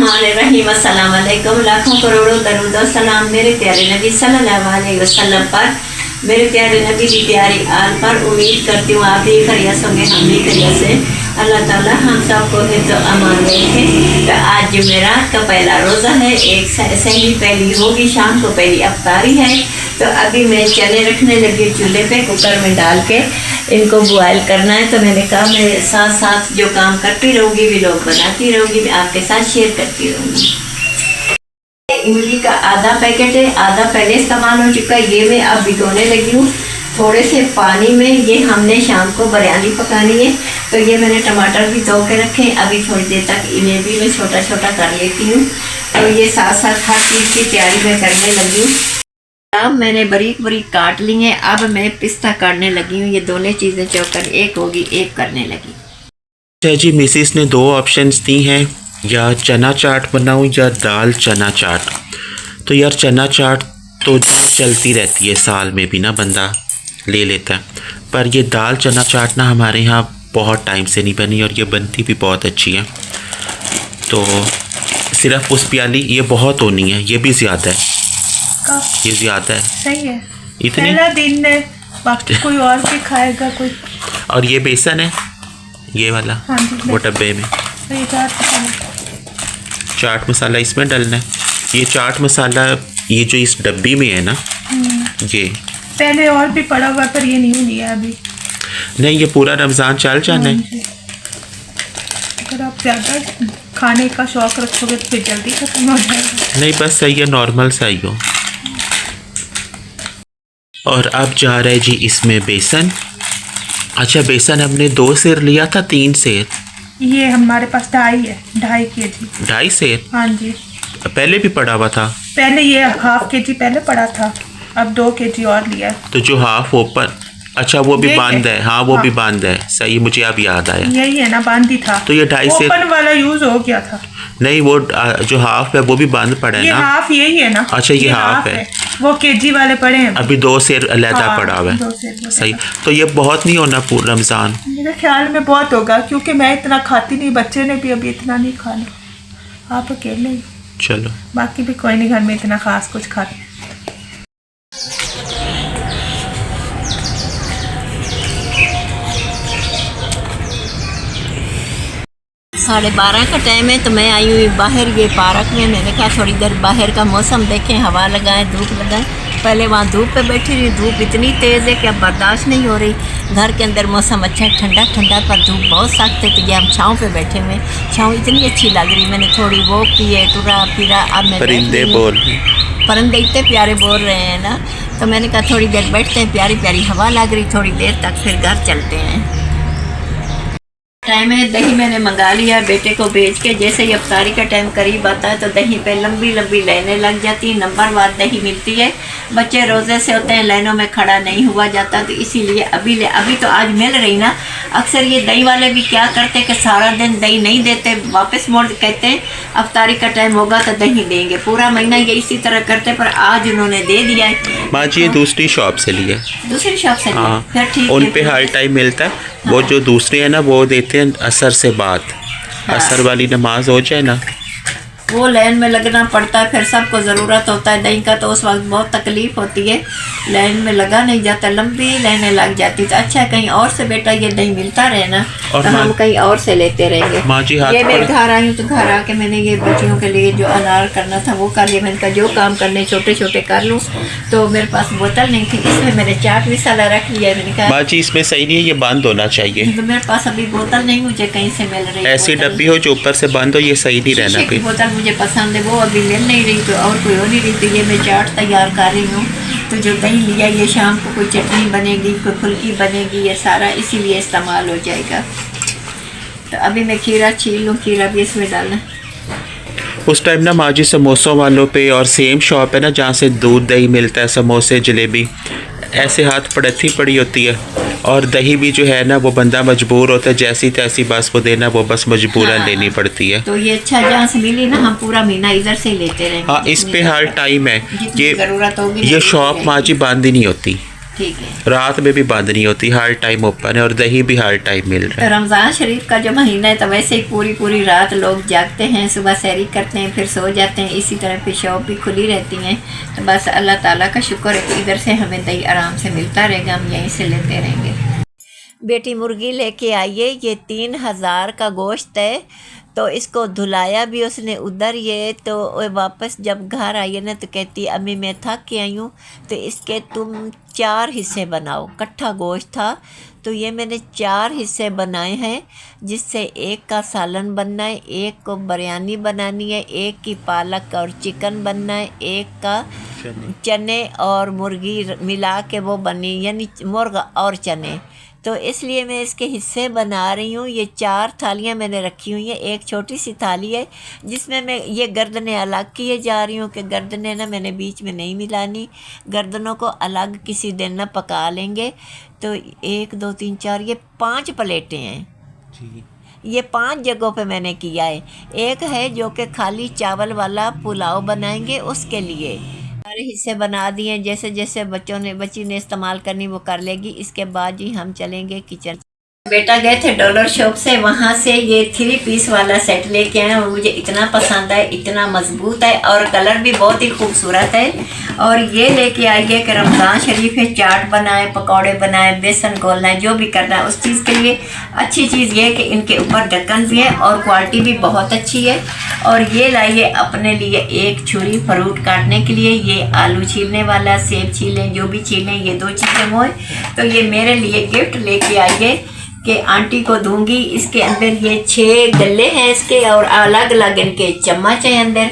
बिस्मिल्लाहिर्रहमानिर्रहीम। अस्सलाम वालेकुम। लाखों करोड़ों दरूद और सलाम मेरे प्यारे नबी सल्लल्लाहु अलैहि वसल्लम पर, मेरे प्यारे नबी की प्यारी आल पर। उम्मीद करती हूँ आप भी खैरियत होंगे, हम भी खैरियत से। अल्लाह ताला हम सबको हिफ्ज़ व अमान में रखे। तो आज जुमेरात का पहला रोज़ा है, एक सहरी पहली होगी, शाम को पहली अफ्तारी है। तो अभी मैं चने रखने लगी चूल्हे पे, कुकर में डाल के इनको बॉयल करना है। तो मैंने कहा मैं साथ साथ जो काम करती रहूँगी, व्लॉग बनाती रहूँगी, मैं आपके साथ शेयर करती रहूँगी। इमली का आधा पैकेट है, आधा पहले इस्तेमाल हो चुका है, ये मैं अब भिगोने लगी हूँ थोड़े से पानी में। ये हमने शाम को बिरयानी पकानी है, तो ये मैंने टमाटर भी धो के रखे हैं। अभी थोड़ी देर तक इन्हें भी मैं छोटा छोटा कर लेती हूँ। तो ये साथ साथ हर चीज़ की तैयारी मैं करने लगी हूँ। अब मैंने बारीक बारीक काट ली हैं, अब मैं पिस्ता काटने लगी हूँ। ये दोनों चीज़ें चौकर एक होगी, एक करने लगी। अच्छा जी, मिसिस ने दो ऑप्शंस दी हैं, या चना चाट बनाऊँ या दाल चना चाट। तो यार चना चाट तो चलती रहती है, साल में भी ना बंदा ले लेता है, पर ये दाल चना चाट ना हमारे यहाँ बहुत टाइम से नहीं बनी, और ये बनती भी बहुत अच्छी है। तो सिर्फ उस प्याली ये बहुत होनी है, ये भी ज़्यादा है, ये ज़्यादा है। सही है, इतनी पहला दिन है, बाकी कोई और भी खाएगा कोई। और ये बेसन है, ये वाला। हाँ जी, वो डब्बे में सही चाट मसाला इसमें डालना है। ये चाट मसाला ये जो इस डब्बी में है ना, ये पहले और भी पड़ा हुआ, पर ये नहीं लिया अभी। नहीं, ये पूरा रमज़ान चल जाना है। अगर आप ज़्यादा खाने का शौक रखोगे तो फिर जल्दी खत्म हो जाएगा। नहीं, बस सही है, नॉर्मल सा ही हो। और अब जा रहा है जी इसमें बेसन। अच्छा, बेसन हमने 2 सेर लिया था, 3 सेर? ये हमारे पास 2.5 है, 2.5 kg। 2.5 सेर? हाँ जी, पहले भी पड़ा हुआ था? पहले ये 1/2 kg पहले पड़ा था, अब 2 kg और लिया। तो जो हाफ ओपन, अच्छा वो भी बंद है। हाँ, वो भी बंद है, सही, मुझे अब याद आया। यही है ना, बंद ही था। तो ये 2.5 सेर ओपन वाला यूज हो गया था। नहीं, वो जो हाफ है वो भी बंद पड़ा है ये ना। हाफ यही है ना। अच्छा, ये हाफ है, वो kg वाले पड़े हैं। अभी 2 सेर अलहदा हाँ, पड़ा हुआ 2 है। सेर सही। तो ये बहुत नहीं होना पूरा रमज़ान? मेरे ख्याल में बहुत होगा, क्योंकि मैं इतना खाती नहीं, बच्चे ने भी अभी इतना नहीं खाना, आप अकेले ही। चलो, बाकी भी कोई नहीं घर में इतना खास कुछ खाते हैं। साढ़े 12 का टाइम है, तो मैं आई हुई बाहर ये पार्क में। मैंने कहा थोड़ी देर बाहर का मौसम देखें, हवा लगाएं, धूप लगाएं। पहले वहाँ धूप पे बैठी रही, धूप इतनी तेज़ है कि अब बर्दाश्त नहीं हो रही। घर के अंदर मौसम अच्छा ठंडा ठंडा, पर धूप बहुत सख्त है। तो ये हम छाँव पे बैठे हुए, छाँव इतनी अच्छी लग रही। मैंने थोड़ी वॉक की है, टुरा फिरा। अब मैं परिंदे बोल, परिंदे इतने प्यारे बोल रहे हैं ना, तो मैंने कहा थोड़ी देर बैठते हैं, प्यारी प्यारी हवा लग रही थोड़ी देर तक, फिर घर चलते हैं। टाइम है, दही मैंने मंगा लिया बेटे को भेज के। जैसे ही अफ्तारी का टाइम करीब आता है तो दही पे लंबी लंबी लाइनें लग जाती हैं, नंबर वार दही मिलती है। बच्चे रोज़े से होते हैं, लाइनों में खड़ा नहीं हुआ जाता, तो इसीलिए अभी तो आज मिल रही ना। अक्सर ये दही वाले भी क्या करते हैं कि सारा दिन दही नहीं देते, वापस मोड़ कहते हैं अफ्तारी का टाइम होगा तो दही देंगे। पूरा महीना ये इसी तरह करते, पर आज उन्होंने दे दिया है। माँ जी, ये दूसरी शॉप से लिए, दूसरी शॉप से लिया, फिर ठीक उन है। पे हर टाइम मिलता है। वो जो दूसरे है ना, वो देते हैं असर से बाद, असर वाली नमाज हो जाए ना, वो लाइन में लगना पड़ता है। फिर सबको ज़रूरत होता है दही का, तो उस वक्त बहुत तकलीफ़ होती है, लाइन में लगा नहीं जाता, लंबी लाइनें लग जाती। तो अच्छा कहीं और से बेटा ये दही मिलता रहे ना, तो हम कहीं और से लेते रहेंगे। माँ जी, ये मैं घर आई हूँ, तो घर आके मैंने ये बच्चियों के लिए जो अनार करना था वो कर लिया। मैंने कहा जो काम करने छोटे छोटे कर लूँ। तो मेरे पास बोतल नहीं थी, इसमें मैंने चाट मसाला रख लिया। मैंने कहा माँ जी इसमें सही नहीं है, ये बंद होना चाहिए। तो मेरे पास अभी बोतल नहीं, मुझे कहीं से मिल रही ऐसी डब्बी हो जो ऊपर से बंद हो, ये सही नहीं रहना। शीशे की बोतल मुझे पसंद है, वो अभी मिल नहीं रही, तो और कोई हो नहीं रही। तो ये मैं चाट तैयार कर रही हूँ। तो जो दही लिया, ये शाम को कोई चटनी बनेगी, कोई फुल्की बनेगी, ये सारा इसीलिए इस्तेमाल हो जाएगा। तो अभी मैं खीरा छील लूँ, खीरा भी इसमें डालना। उस टाइम ना माँ जी समोसों वालों पे, और सेम शॉप है ना जहाँ से दूध दही मिलता है, समोसे जलेबी, ऐसे हाथ पड़ती पड़ी होती है। और दही भी जो है ना, वो बंदा मजबूर होता है, जैसी तैसी बस वो देना, वो बस मजबूरन लेनी पड़ती है। तो ये अच्छा जहाँ से मिली ना, हम पूरा महीना इधर से ही लेते रहेंगे। हाँ, इस पे हर टाइम है। ये जरूरत होगी ये शॉप माँ जी बंद ही नहीं होती। ठीक है। रात में भी बंद नहीं होती, हर टाइम ओपन है और दही भी हर टाइम मिल रहा है। रमज़ान शरीफ का जो महीना है तो वैसे ही पूरी पूरी रात लोग जागते हैं, सुबह सहरी करते हैं, फिर सो जाते हैं। इसी तरह फिर शॉप भी खुली रहती हैं। तो बस अल्लाह ताला का शुक्र है कि इधर से हमें दही आराम से मिलता रहेगा, हम यहीं से लेते रहेंगे। बेटी मुर्गी लेके आइए, ये 3000 का गोश्त है। तो इसको धुलाया भी उसने उधर, ये तो वापस जब घर आई है ना तो कहती अम्मी मैं थक के आई हूँ, तो इसके तुम 4 हिस्से बनाओ। कट्ठा गोश्त था तो ये मैंने 4 हिस्से बनाए हैं, जिससे एक का सालन बनना है, एक को बिरयानी बनानी है, एक की पालक और चिकन बनना है, एक का चने और मुर्गी मिला के वो बनी, यानी मुर्गा और चने। तो इसलिए मैं इसके हिस्से बना रही हूँ। ये 4 थालियाँ मैंने रखी हुई हैं। एक छोटी सी थाली है जिसमें मैं ये गर्दनें अलग किए जा रही हूँ कि गर्दनें ना मैंने बीच में नहीं मिलानी, गर्दनों को अलग किसी दिन ना पका लेंगे। तो 1 2 3 4 ये 5 प्लेटें हैं जी। ये 5 जगहों पे मैंने किया है। एक है जो कि खाली चावल वाला पुलाव बनाएंगे, उसके लिए सारे हिस्से बना दिए। जैसे जैसे बच्ची ने इस्तेमाल करनी वो कर लेगी। इसके बाद ही हम चलेंगे किचन। बेटा गए थे डॉलर शॉप से, वहाँ से ये 3 पीस वाला सेट लेके आए और मुझे इतना पसंद है, इतना मजबूत है और कलर भी बहुत ही खूबसूरत है। और ये लेके आइए कि रमज़ान शरीफ है, चाट बनाए, पकौड़े बनाए, बेसन घोलना है, जो भी करना है उस चीज़ के लिए अच्छी चीज़ ये है कि इनके ऊपर ढक्कन भी है और क्वालिटी भी बहुत अच्छी है। और ये लाइए अपने लिए एक छुरी फ्रूट काटने के लिए, ये आलू छीलने वाला, सेब छीलें, जो भी छीलें, ये 2 चीज़ें वो। तो ये मेरे लिए गिफ्ट लेके आइए कि आंटी को दूंगी। इसके अंदर ये 6 गल्ले हैं इसके और अलग अलग इनके चम्मच हैं अंदर।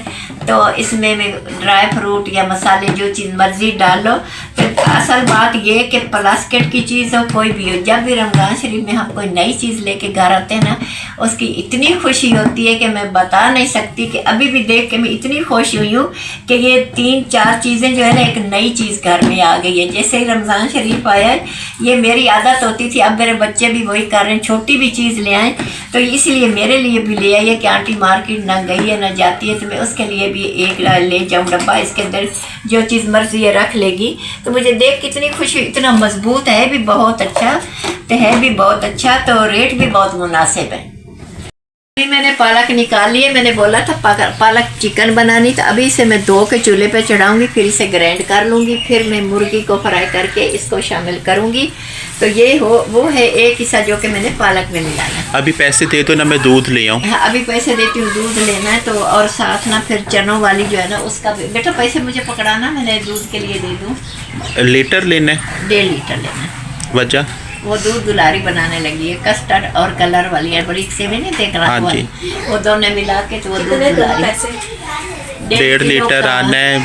तो इसमें मैं ड्राई फ्रूट या मसाले जो चीज़ मर्ज़ी डाल लो। तो असल बात ये कि प्लास्टिक की चीज़ हो कोई भी हो, जब भी रमज़ान शरीफ में हम कोई नई चीज़ लेके घर आते हैं ना, उसकी इतनी खुशी होती है कि मैं बता नहीं सकती। कि अभी भी देख के मैं इतनी खुश हुई हूँ कि ये 3-4 चीज़ें जो है ना एक नई चीज़ घर में आ गई है। जैसे ही रमज़ान शरीफ आया है, ये मेरी आदत होती थी, अब मेरे बच्चे भी वही कर रहे हैं, छोटी भी चीज़ ले आए। तो इसलिए मेरे लिए भी ले आई है कि आंटी मार्केट ना गई है ना जाती है, तो मैं उसके लिए भी एक ले जाऊँ डब्बा, इसके अंदर जो चीज़ मर्जी ये रख लेगी। तो मुझे देख कितनी खुशी, इतना मजबूत है भी बहुत अच्छा, तो है भी बहुत अच्छा, तो रेट भी बहुत मुनासिब है। अभी मैंने पालक निकाल लिए, मैंने बोला था पालक चिकन बनानी, तो अभी इसे मैं धो के चूल्हे पे चढ़ाऊंगी, फिर इसे ग्राइंड कर लूँगी, फिर मैं मुर्गी को फ्राई करके इसको शामिल करूँगी। तो ये वो है एक हिस्सा जो कि मैंने पालक में मिलाया। अभी पैसे दे दो ना, मैं दूध ले आऊँ। हाँ अभी पैसे देती हूँ, दूध लेना है तो। और साथ ना फिर चनों वाली जो है ना उसका भी बेटा पैसे मुझे पकड़ाना, मैंने दूध के लिए दे दूँ। लीटर लेना है? 1.5 लीटर लेना है। वजह? वो दूध दुलारी बनाने लगी है, कस्टर्ड और कलर वाली है, बड़ी से भी नहीं देख रहा। हाँ जी। वो दोनों मिला के तो वो दूध दुलारी 1.5 लीटर आना है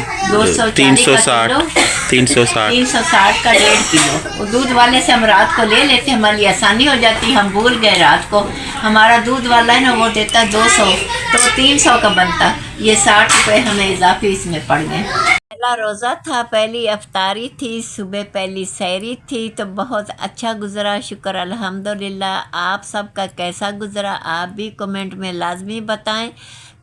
360 का 1.5 किलो। वो दूध वाले से हम रात को ले लेते हैं, हमारी आसानी हो जाती है, हम भूल गए रात को। हमारा दूध वाला है ना वो देता 200, तो 300 का बनता, ये 60 रुपये हमें इजाफी इसमें पड़ गए। पहला रोज़ा था, पहली अफ्तारी थी, सुबह पहली सहरी थी, तो बहुत अच्छा गुज़रा, शुक्र अल्हम्दुलिल्लाह। आप सबका कैसा गुज़रा आप भी कमेंट में लाजमी बताएं।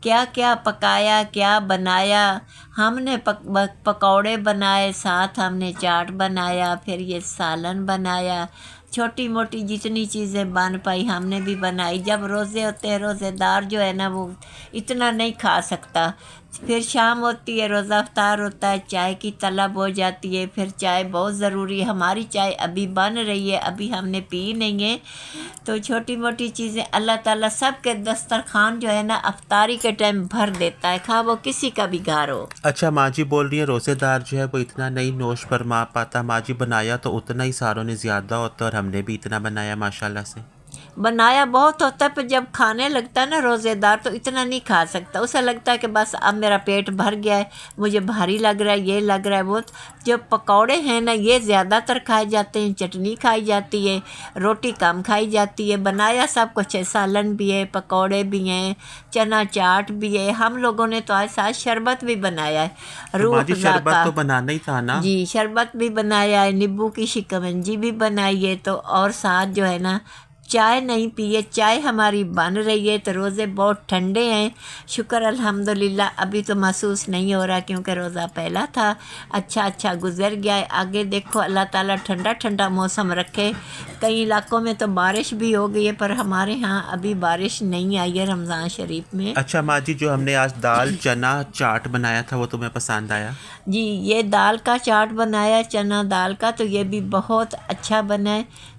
क्या क्या पकाया, क्या बनाया। हमने पकौड़े बनाए, साथ हमने चाट बनाया, फिर ये सालन बनाया, छोटी मोटी जितनी चीज़ें बन पाई हमने भी बनाई। जब रोज़े होते हैं, रोज़ेदार जो है ना वो इतना नहीं खा सकता। फिर शाम होती है, रोज़ा अफ्तार होता है, चाय की तलब हो जाती है, फिर चाय बहुत ज़रूरी है। हमारी चाय अभी बन रही है, अभी हमने पी नहीं है। तो छोटी मोटी चीज़ें अल्लाह ताला सब के दस्तरखान जो है ना अफ्तारी के टाइम भर देता है, खा वो किसी का भी घर हो। अच्छा माँ जी बोल रही है रोज़ेदार जो है वो इतना नहीं नोश फरमा पाता। माँ जी बनाया तो उतना ही सारों ने ज़्यादा होता और हमने भी इतना बनाया माशाल्लाह से। बनाया बहुत होता है, पर जब खाने लगता है ना रोज़ेदार तो इतना नहीं खा सकता। उसे लगता है कि बस अब मेरा पेट भर गया है, मुझे भारी लग रहा है, ये लग रहा है वो। जो पकौड़े हैं ना ये ज़्यादातर खाए जाते हैं, चटनी खाई जाती है, रोटी कम खाई जाती है। बनाया सब कुछ है, सालन भी है, पकौड़े भी हैं, चना चाट भी है। हम लोगों ने तो आज साथ शरबत भी बनाया है, रूह तो शरबत तो बनाना ही था ना जी, शरबत भी बनाया है, नींबू की शिकंजी भी बनाई है। तो और साथ जो है ना चाय नहीं पिए, चाय हमारी बन रही है। तो रोज़े बहुत ठंडे हैं, शुक्र अल्हम्दुलिल्लाह। अभी तो महसूस नहीं हो रहा क्योंकि रोज़ा पहला था, अच्छा गुजर गया है। आगे देखो अल्लाह ताला ठंडा ठंडा मौसम रखे। कई इलाकों में तो बारिश भी हो गई है, पर हमारे यहाँ अभी बारिश नहीं आई है रमज़ान शरीफ में। अच्छा माँ जी, जो हमने आज दाल चना चाट बनाया था वो तुम्हें पसंद आया? जी, ये दाल का चाट बनाया, चना दाल का, तो ये भी बहुत अच्छा बना है।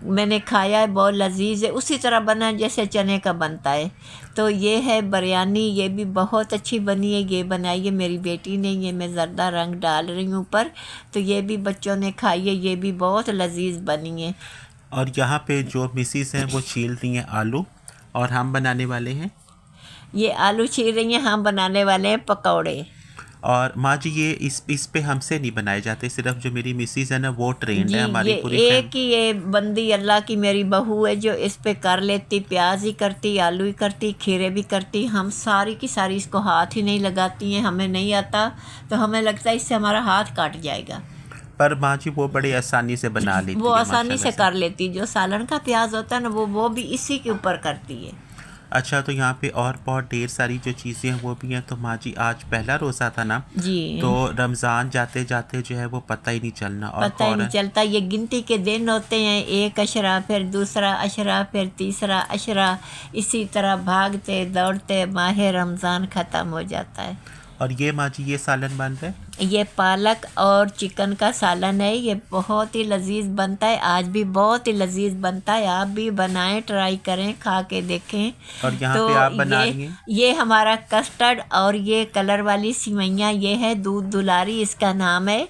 मैंने खाया है, बहुत लजीज है, उसी तरह बना है जैसे चने का बनता है। तो ये है बिरयानी, ये भी बहुत अच्छी बनी है। ये बनाई है मेरी बेटी ने, ये मैं ज़र्दा रंग डाल रही हूँ ऊपर। तो ये भी बच्चों ने खाई है, ये भी बहुत लजीज बनी है। और यहाँ पे जो मिसिस हैं वो छील रही हैं आलू, और हम बनाने वाले हैं, ये आलू छील रही हैं, हम बनाने वाले हैं पकौड़े। और माँ जी ये इस पे हमसे नहीं बनाए जाते, सिर्फ जो मेरी मिसिस है ना वो ट्रेंड है हमारी ये पूरी एक ही ये बंदी अल्लाह की मेरी बहू है जो इस पे कर लेती, प्याज ही करती, आलू ही करती, खीरे भी करती। हम सारी की सारी इसको हाथ ही नहीं लगाती हैं, हमें नहीं आता, तो हमें लगता है इससे हमारा हाथ काट जाएगा। पर माँ जी वो बड़ी आसानी से बना लेती वो है, आसानी माशाल्लाह से कर लेती। जो सालन का प्याज होता है ना, वो भी इसी के ऊपर करती है। अच्छा, तो यहाँ पे और बहुत ढेर सारी जो चीज़ें हैं वो भी हैं। तो माँ जी आज पहला रोज़ा था ना, जी, तो रमज़ान जाते जाते जो है वो पता ही नहीं चलना, और पता ही नहीं चलता। ये गिनती के दिन होते हैं, एक अशरा, फिर दूसरा अशरा, फिर तीसरा अशरा, इसी तरह भागते दौड़ते माह रमज़ान ख़त्म हो जाता है। और ये माँ जी ये सालन बन रहा है, ये पालक और चिकन का सालन है, ये बहुत ही लजीज बनता है। आज भी बहुत ही लजीज बनता है, आप भी बनाएं, ट्राई करें, खा के देखें। और यहाँ तो पे आप बना रही हैं ये हमारा कस्टर्ड, और ये कलर वाली सिवैयाँ, ये है दूध दुलारी, इसका नाम है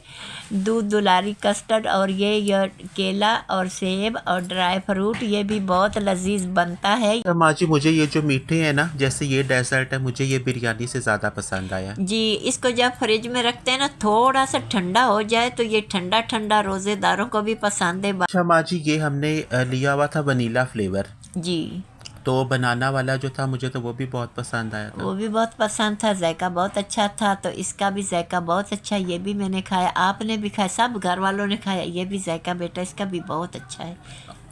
दूध दुलारी कस्टर्ड। और ये केला और सेब और ड्राई फ्रूट, ये भी बहुत लजीज बनता है। तो माँ जी मुझे ये जो मीठे हैं ना, जैसे ये डेजर्ट है, मुझे ये बिरयानी से ज़्यादा पसंद आया। जी, इसको जब फ्रिज में रखते हैं ना, थोड़ा सा ठंडा हो जाए तो ये ठंडा ठंडा रोज़ेदारों को भी पसंद है। अच्छा माँ जी, ये हमने लिया हुआ था वनीला फ्लेवर, जी, तो बनाना वाला जो था मुझे तो वो भी बहुत पसंद आया था। वो भी बहुत पसंद था, जायका बहुत अच्छा था। तो इसका भी जायका बहुत अच्छा, ये भी मैंने खाया, आपने भी खाया, सब घर वालों ने खाया। ये भी जायका बेटा इसका भी बहुत अच्छा है।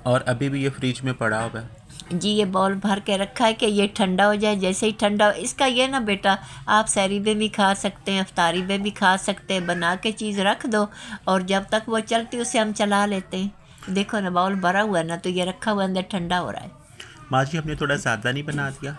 और अभी भी ये फ्रिज में पड़ा हुआ है। जी, ये बॉल भर के रखा है कि ये ठंडा हो जाए। जैसे ही ठंडा हो, इसका ये ना बेटा, आप सहरी में भी खा सकते हैं, अफ्तारी में भी खा सकते हैं। बना के चीज़ रख दो, और जब तक वो चलती उसे हम चला लेते हैं। देखो ना, बाउल भरा हुआ है ना, तो ये रखा हुआ अंदर ठंडा हो रहा है। माँ जी हमने थोड़ा ज़्यादा नहीं बना दिया?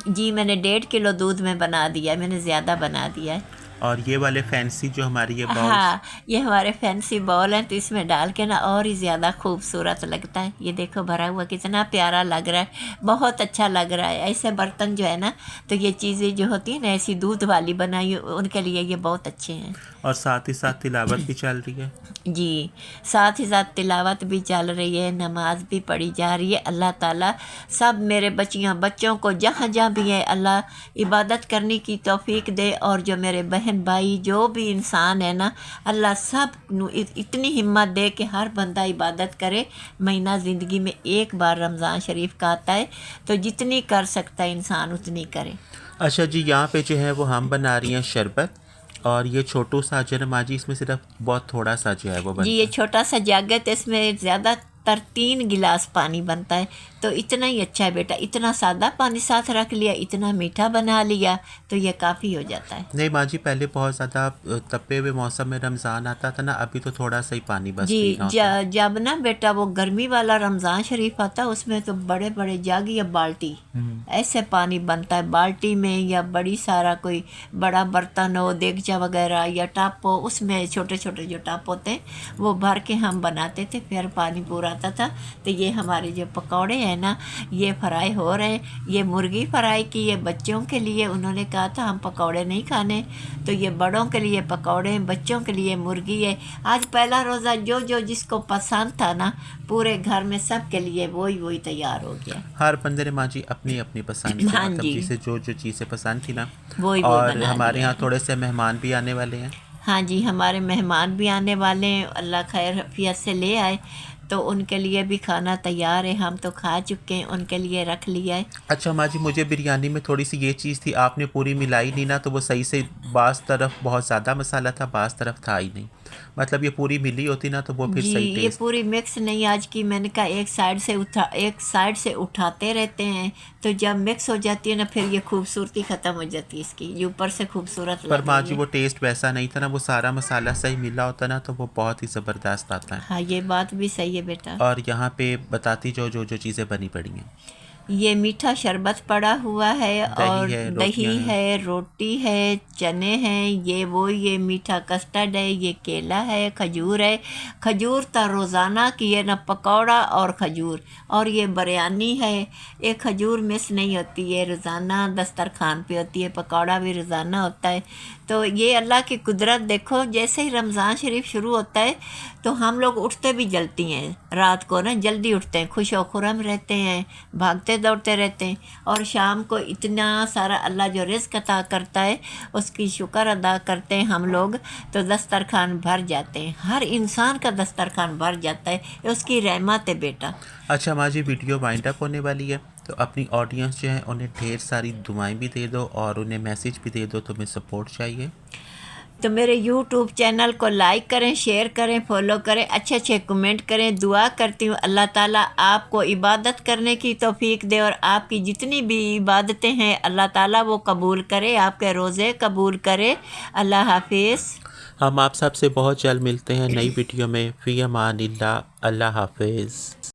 जी, मैंने 1.5 किलो दूध में बना दिया है, मैंने ज़्यादा बना दिया है। और ये वाले फैंसी जो हमारी ये बॉल, हाँ, ये हमारे फैंसी बॉल हैं, तो इसमें डाल के ना और ही ज़्यादा खूबसूरत लगता है। ये देखो भरा हुआ कितना प्यारा लग रहा है, बहुत अच्छा लग रहा है। ऐसे बर्तन जो है ना, तो ये चीज़ें जो होती है ना, ऐसी दूध वाली बनाई, उनके लिए ये बहुत अच्छे हैं। और साथ ही साथ तिलावत भी चल रही है। जी, साथ ही साथ तिलावत भी चल रही है, नमाज भी पढ़ी जा रही है। अल्लाह ताला सब मेरे बच्चों को जहाँ जहाँ भी है, अल्लाह इबादत करने की तौफीक दे। और जो मेरे बहन भाई जो भी इंसान है ना, अल्लाह सब इतनी हिम्मत दे कि हर बंदा इबादत करे। महीना ज़िंदगी में एक बार रमज़ान शरीफ का आता है, तो जितनी कर सकता है इंसान उतनी करे। अच्छा जी, यहाँ पे जो है वो हम बना रही हैं शरबत, और ये छोटू सा जो है माँ जी, इसमें सिर्फ बहुत थोड़ा सा जो है वो बनता जी, ये छोटा सा जग है, तो इसमें ज़्यादातर 3 गिलास पानी बनता है। तो इतना ही अच्छा है बेटा, इतना सादा पानी साथ रख लिया, इतना मीठा बना लिया, तो ये काफ़ी हो जाता है। नहीं माँ जी, पहले बहुत ज़्यादा तपे हुए मौसम में रमज़ान आता था ना, अभी तो थोड़ा सा ही पानी बस जी, पीना होता है। जब ना बेटा वो गर्मी वाला रमज़ान शरीफ आता, उसमें तो बड़े बड़े जग या बाल्टी ऐसे पानी बनता है। बाल्टी में या बड़ी सारा कोई बड़ा बर्तन हो, देगचा वगैरह या टप हो, उसमें छोटे छोटे जो टप होते हैं वो भर के हम बनाते थे, फिर पानी पूरा आता था। तो ये हमारे जो पकौड़े हैं ना, ये फ्राई हो रहे हैं। ये मुर्गी फ्राई की है बच्चों के लिए, उन्होंने कहा था हम पकौड़े नहीं खाने, तो ये बड़ों के लिए पकौड़े हैं, बच्चों के लिए मुर्गी है। आज पहला रोज़ा जो जो जिसको पसंद था ना, पूरे घर में सब के लिए वही तैयार हो गया। हर बंदे ने माँ जी अपनी अपनी पसंद से, हाँ मतलब जी, जिसे जो जो चीज़ें पसंद थी ना, वही और बना हमारे लिया। यहाँ थोड़े से मेहमान भी आने वाले हैं। हाँ जी, हमारे मेहमान भी आने वाले हैं, अल्लाह खैर हफियत से ले आए। तो उनके लिए भी खाना तैयार है, हम तो खा चुके हैं, उनके लिए रख लिया है। अच्छा माँ जी, मुझे बिरयानी में थोड़ी सी ये चीज़ थी, आपने पूरी मिलाई नहीं ना, तो वो सही से बाज़ तरफ बहुत ज़्यादा मसाला था, बाज़ तरफ था ही नहीं। मतलब ये पूरी मिली होती ना तो वो फिर जी, सही ये टेस्ट। पूरी मिक्स नहीं आज की, मैंने कहा एक साइड से उठाते रहते हैं, तो जब मिक्स हो जाती है ना फिर ये खूबसूरती ख़त्म हो जाती है इसकी, ये ऊपर से खूबसूरत पर लग माँ रही जी है। वो टेस्ट वैसा नहीं था ना, वो सारा मसाला सही मिला होता ना तो वो बहुत ही ज़बरदस्त आता है। हाँ, ये बात भी सही है बेटा। और यहाँ पे बताती जो चीज़ें बनी पड़ी हैं। ये मीठा शरबत पड़ा हुआ है दही और है, रोटियां दही हैं। है, रोटी है, चने हैं, ये मीठा कस्टर्ड है, ये केला है, खजूर है। खजूर तो रोज़ाना की है ना, पकौड़ा और खजूर, और ये बिरयानी है। एक खजूर मिस नहीं होती है, रोज़ाना दस्तरखान पे होती है, पकौड़ा भी रोज़ाना होता है। तो ये अल्लाह की कुदरत देखो, जैसे ही रमज़ान शरीफ शुरू होता है तो हम लोग उठते भी जल्दी हैं, रात को ना जल्दी उठते हैं, खुश व खुरम रहते हैं, भागते दौड़ते रहते हैं, और शाम को इतना सारा अल्लाह जो रिज़्क़ अता करता है उसकी शुक्र अदा करते हैं हम लोग, तो दस्तरखान भर जाते हैं, हर इंसान का दस्तरखान भर जाता है, ये उसकी रहमत है बेटा। अच्छा माँ जी, वीडियो वाइंड अप होने वाली है, तो अपनी ऑडियंस जो है उन्हें ढेर सारी दुआएं भी दे दो और उन्हें मैसेज भी दे दो, तुम्हें सपोर्ट चाहिए। तो मेरे यूट्यूब चैनल को लाइक करें, शेयर करें, फॉलो करें, अच्छे अच्छे कमेंट करें। दुआ करती हूँ अल्लाह ताला आपको इबादत करने की तौफीक दे, और आपकी जितनी भी इबादतें हैं अल्लाह ताला वो कबूल करे, आपके रोज़े कबूल करे। अल्लाह हाफिज़। हम आप सबसे बहुत जल्द मिलते हैं नई वीडियो में। फ़ी अमानिल्लाह, अल्लाह हाफिज़।